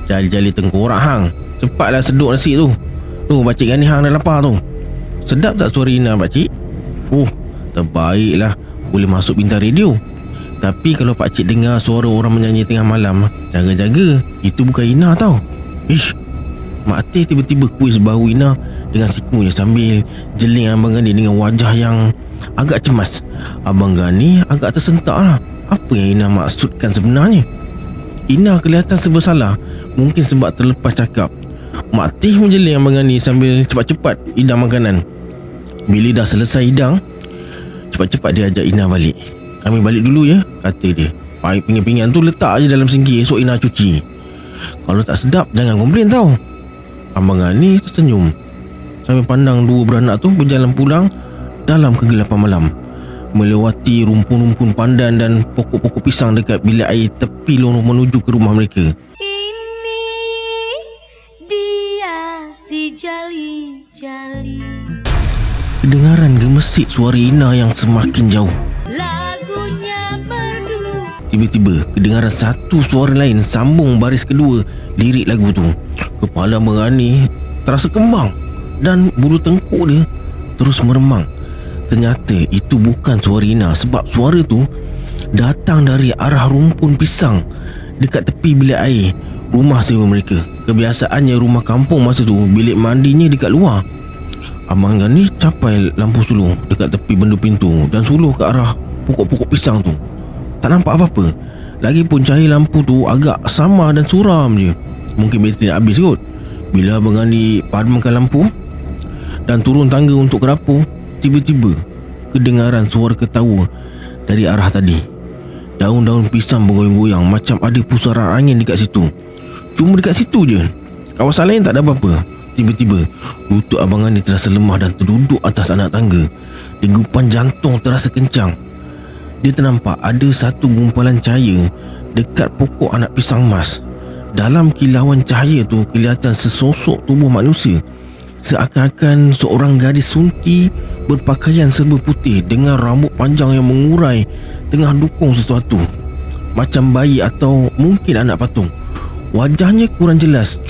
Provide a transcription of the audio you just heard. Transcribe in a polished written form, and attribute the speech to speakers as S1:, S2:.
S1: Jali-jali tengkorak hang. Cepatlah seduk nasi tu. Tu pakcik kan ni hang dah lapar tu. Sedap tak suara Ina pakcik? Terbaiklah. Boleh masuk bintang radio. Tapi kalau pakcik dengar suara orang menyanyi tengah malam, jaga-jaga, itu bukan Ina tau. Ish, Mak Teh tiba-tiba kuis bahu Ina dengan sikunya sambil jeling Abang Gani dengan wajah yang agak cemas. Abang Gani agak tersentak lah. Apa yang Ina maksudkan sebenarnya? Ina kelihatan serba salah, mungkin sebab terlepas cakap. Mak Teh menjeling Abang Gani sambil cepat-cepat hidang makanan. Bila dah selesai hidang, cepat-cepat dia ajak Ina balik. Kami balik dulu ya, kata dia. Paip pinggan-pinggan tu letak je dalam singgih, esok Ina cuci. Kalau tak sedap jangan komplain tau. Abang Gani tersenyum sambil pandang dua beranak tu berjalan pulang dalam kegelapan malam, melewati rumpun-rumpun pandan dan pokok-pokok pisang dekat bilik air tepi lorong menuju ke rumah mereka.
S2: Ini dia si jali-jali.
S1: Kedengaran gemesit suara Ina yang semakin jauh.
S2: Lagunya merdu.
S1: Tiba-tiba kedengaran satu suara lain sambung baris kedua lirik lagu tu. Kepala Abang Gani terasa kembang dan bulu tengkuk dia terus meremang. Ternyata itu bukan suara Ina, sebab suara tu datang dari arah rumpun pisang dekat tepi bilik air rumah sewa mereka. Kebiasaannya rumah kampung masa tu bilik mandinya dekat luar. Abang Gani capai lampu suluh dekat tepi bendu pintu dan suluh ke arah pokok-pokok pisang tu. Tak nampak apa-apa. Lagipun cahaya lampu tu agak samar dan suram je. Mungkin bateri nak habis kot. Bila Abang Gani padamkan lampu dan turun tangga untuk ke dapur, tiba-tiba kedengaran suara ketawa dari arah tadi. Daun-daun pisang bergoyang-goyang macam ada pusaran angin dekat situ. Cuma dekat situ je. Kawasan lain tak ada apa-apa. Tiba-tiba lutut Abang Gani terasa lemah dan terduduk atas anak tangga. Degupan jantung terasa kencang. Dia ternampak ada satu gumpalan cahaya dekat pokok anak pisang emas. Dalam kilauan cahaya tu kelihatan sesosok tubuh manusia, seakan-akan seorang gadis sunti berpakaian serba putih dengan rambut panjang yang mengurai tengah dukung sesuatu, macam bayi atau mungkin anak patung. Wajahnya kurang jelas,